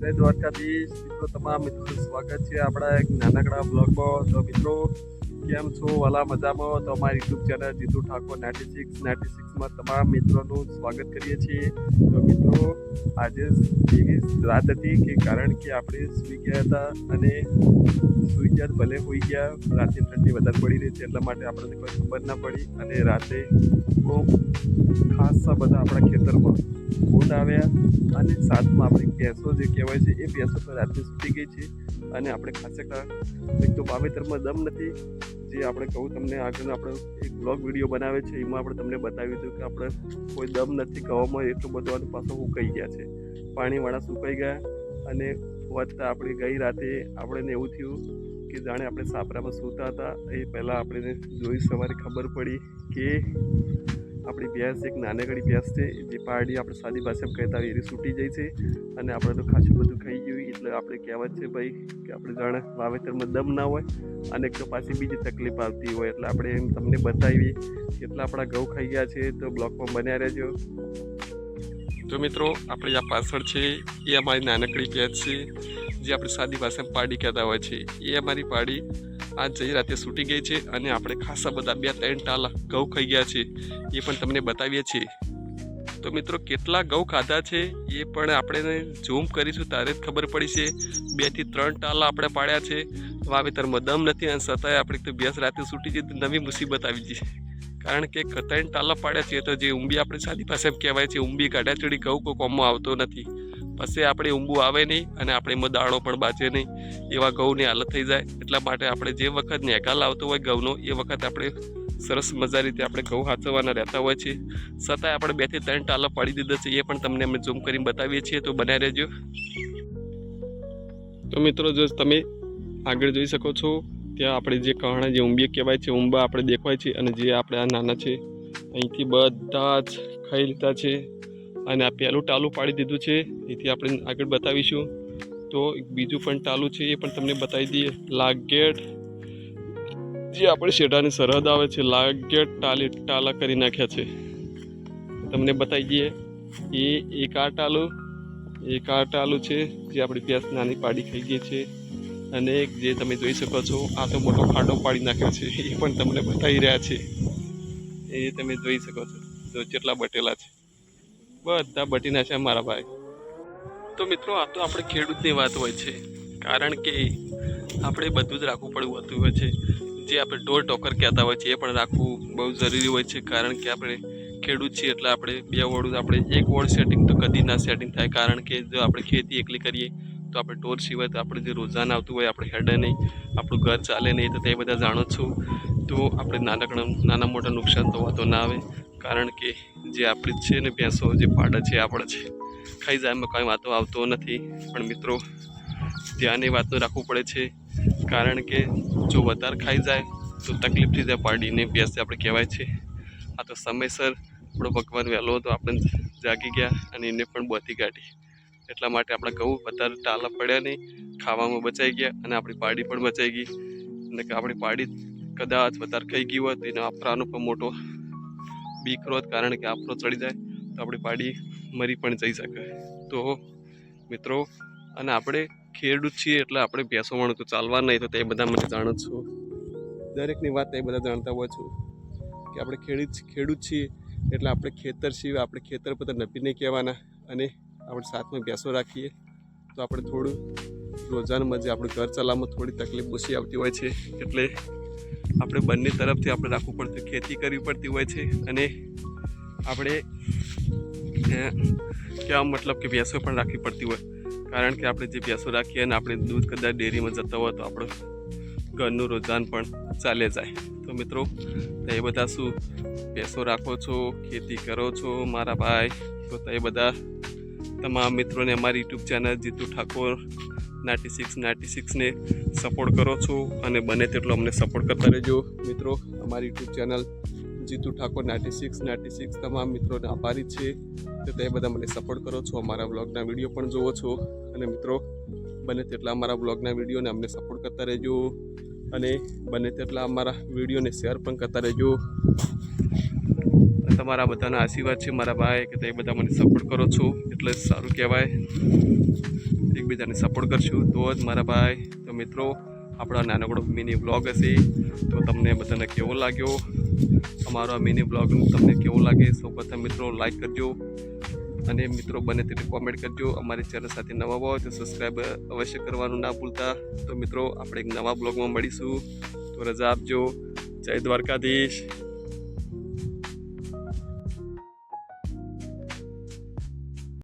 જય દ્વારકાધીશ મિત્રો, તમામ મિત્રોનું સ્વાગત છે આપણા એક નાનકડા બ્લોગમાં. તો મિત્રો કેમ છો? વાલા મજામાં? તો અમારી યુટ્યુબ ચેનલ જીતુ ઠાકોર 96 તમામ મિત્રોનું સ્વાગત કરીએ છીએ. તો મિત્રો આજે એવી રાત હતી કે કારણ કે આપણે સૂઈ ગયા હતા અને સૂઈ ગયા ભલે હોઈ ગયા, રાતે ઠંડી વધારે પડી રહી છે એટલા માટે આપણને કોઈ ખબર ના પડી. અને રાતે બહુ ખાસા બધા આપણા ખેતરમાં ઊંટ આવ્યા અને સાથમાં આપણી ભેંસો જે કહેવાય છે એ ભેંસો તો રાત્રે છૂટી ગઈ છે. અને આપણે ખાસા એક તો વાવેતરમાં દમ નથી, જે આપણે કહું તમને આગળ આપણે એક બ્લોગ વિડીયો બનાવે છે એમાં આપણે તમને બતાવ્યું હતું કે આપણે કોઈ દમ નથી ગવામાં, એટલું બધું પાછું સુકાઈ ગયા છે, પાણીવાળા સુકાઈ ગયા. અને વધતા આપણે ગઈ રાતે આપણને એવું થયું કે જાણે આપણે સાપરામાં સૂતા હતા. એ પહેલાં આપણે જોઈ સવારે ખબર પડી કે આપણી ભેંસ એક નાનકડી ભેંસ છે, જે પારડી આપણે સાદી ભાષામાં કહેતા હોય એ છૂટી જાય છે. અને આપણે તો ખાસું બધું ખાઈ ગયું, એટલે આપણે કહેવત છે ભાઈ કે આપણે જાણે વાવેતરમાં દમ ના હોય અને એક તો પાછી બીજી તકલીફ આવતી હોય, એટલે આપણે એમ તમને બતાવી કેટલા આપણા ઘઉં ખાઈ ગયા છે. તો બ્લોગમાં બન્યા રહેજો. તો મિત્રો આપણે આ પાછળ છે એ અમારી નાનકડી ભેંસ છે, જે આપણે સાદી ભાષામાં પારડી કહેતા હોય છે. એ અમારી પારડી આજ જઈ રાતે છૂટી ગઈ છે અને આપણે ખાસા બધા 2-3 ટાલા ઘઉં ખાઈ ગયા છે, એ પણ તમને બતાવીએ છીએ. તો મિત્રો કેટલા ઘઉં ખાધા છે એ પણ આપણે ઝૂમ કરીશું ત્યારે જ ખબર પડી છે. 2 થી 3 ટાલા આપણે પાડ્યા છે, વાવેતરમાં દમ નથી અને છતાંય આપણે તો ભેંસ રાતે છૂટી જઈ તો નવી મુસીબત આવી ગઈ, કારણ કે 3 ટાલા પાડ્યા છે તો જે ઊંબી આપણે સાદી ભાષામાં કહેવાય છે ઊંબી કાઢ્યા ચડી ઘઉં કોઈ કોમમાં આવતો નથી. પછી આપણે ઊંબું આવે નહીં અને આપણે એમાં દાણો પણ બાજે નહીં, એવા ઘઉંની હાલત થઈ જાય. એટલા માટે આપણે જે વખત નેકાલ આવતો હોય ઘઉંનો એ વખત આપણે સરસ મજા રીતે આપણે ઘઉં હાચવવાના રહેતા હોય છે. છતાંય આપણે 2 થી 3 ટાલા પાડી દીધા છે, એ પણ તમને અમે ઝૂમ કરીને બતાવીએ છીએ. તો બનાવી રહેજો. તો મિત્રો જો તમે આગળ જોઈ શકો છો ત્યાં આપણે જે કહણા જે ઊંબી કહેવાય છે ઊંબા આપણે દેખાય છે, અને જે આપણે આ નાના છે અહીંથી બધા જ ખાઈ લીધા છે. અને આ પહેલું ટાલું પાડી દીધું છે, એથી આપણે આગળ બતાવીશું. તો એક બીજું પણ ટાલું છે એ પણ તમને બતાવી દઈએ. લાગેટ જે આપણે શેઢાની સરહદ આવે છે, લાગેટ ટાલા કરી નાખ્યા છે, તમને બતાવી દઈએ. એ એક આ ટાલું છે જે આપણી ભેંસ નાની પાડી ખાઈ ગઈ છે. અને જે તમે જોઈ શકો છો આ તો મોટો ખાડો પાડી નાખ્યો છે, એ પણ તમને બતાવી રહ્યા છે. એ તમે જોઈ શકો છો જો જેટલા બટેલા છે બધા બટી નાખ્યા મારા ભાઈ. તો મિત્રો આ તો આપણે ખેડૂતની વાત હોય છે, કારણ કે આપણે બધું જ રાખવું પડતું હોય છે. જે આપણે ઢોર ટોકર કહેતા હોય છે એ પણ રાખવું બહુ જરૂરી હોય છે, કારણ કે આપણે ખેડૂત છીએ એટલે આપણે 2 વોડ આપણે 1 વોડ સેટિંગ તો કદી ના સેટિંગ થાય, કારણ કે જો આપણે ખેતી એકલી કરીએ તો આપણે ઢોર સિવાય તો આપણે જે રોજાન આવતું હોય આપણે હેડે નહીં, આપણું ઘર ચાલે નહીં. તો તે બધા જાણો છો. તો આપણે નાના મોટા નુકસાન તો વાતો ના આવે, કારણ કે જે આપણી છે ને ભેંસો જે પાડા છે આપણે છે ખાઈ જાય એમાં કંઈ વાતો આવતો નથી. પણ મિત્રો ધ્યાન એ વાતનું રાખવું પડે છે, કારણ કે જો વધારે ખાઈ જાય તો તકલીફ થઈ જાય પાડીને ભેંસ આપણે કહેવાય છે. આ તો સમયસર આપણો ભગવાન વહેલો હતો, આપણે જાગી ગયા અને એને પણ બોધી કાઢી. એટલા માટે આપણે ઘઉં વધારે ટાલા પડ્યા નહીં, ખાવામાં બચાઈ ગયા અને આપણી પાડી પણ બચાઈ ગઈ. અને કે આપણી પાડી કદાચ વધારે ખાઈ ગઈ હોત તો એનો આપરાનો પણ મોટો બીક રોત, કારણ કે આપરો ચડી જાય તો આપણી પાડી મરી પણ જઈ શકે. તો મિત્રો અને આપણે ખેડૂત છીએ એટલે આપણે ભેંસો વાળું તો ચાલવા નહીં, તો તે બધા મને જાણો છો, દરેકની વાત એ બધા જાણતા હોય છો કે આપણે ખેડૂત છીએ એટલે આપણે ખેતર છીએ, આપણે ખેતર પર નભી નહીં કહેવાના. અને આપણે સાથમાં ભેંસો રાખીએ તો આપણે થોડું રોજાનમાં જે આપણે ઘર ચલાવવામાં થોડી તકલીફ ઓછી આવતી હોય છે, એટલે આપણે બંને તરફથી આપણે રાખવું પડતું, ખેતી કરવી પડતી હોય છે અને આપણે કહેવા મતલબ કે ભેંસો પણ રાખવી પડતી હોય, કારણ કે આપણે જે ભેંસો રાખીએ અને આપણે દૂધ કદાચ ડેરીમાં જતા હોય તો આપણું ઘરનું રોજાન પણ ચાલે જાય. તો મિત્રો એ બધા શું ભેંસો રાખો છો, ખેતી કરો છો મારા ભાઈ, તો એ બધા તમામ મિત્રોને અમારી યુટ્યુબ ચેનલ જીતુ ઠાકોર 96 ને સપોર્ટ કરો છો અને બને તેટલો અમને સપોર્ટ કરતા રહેજો. મિત્રો અમારી યુટ્યુબ ચેનલ જીતુ ઠાકોર 96 તમામ મિત્રોને આભારી છે. તો તે બધા મને સપોર્ટ કરો છો, અમારા બ્લોગના વિડીયો પણ જુઓ છો. અને મિત્રો બને તેટલા અમારા બ્લોગના વિડીયોને અમને સપોર્ટ કરતા રહેજો અને બને તેટલા અમારા વિડીયોને શેર પણ કરતા રહેજો. તમારા બધાના આશીર્વાદ છે મારા ભાઈ કે તે બધા મને સપોર્ટ કરો છો એટલે સારું કહેવાય. એક એકબીજાને સપોર્ટ કરશું તો જ મારા ભાઈ. તો મિત્રો આપણો નાનકડો મિની વ્લોગ હશે, તો તમને બધાને કેવો લાગ્યો અમારો આ મિની વ્લોગ તમને કેવો લાગે? સૌપ્રથમ મિત્રો લાઈક કરજો અને મિત્રો બને તેટલી કોમેન્ટ કરજો. અમારી ચેનલ સાથે નવા હોય તો સબસ્ક્રાઈબ અવશ્ય કરવાનું ના ભૂલતા. તો મિત્રો આપણે એક નવા બ્લોગમાં મળીશું, તો રજા આપજો. જય દ્વારકાધીશ.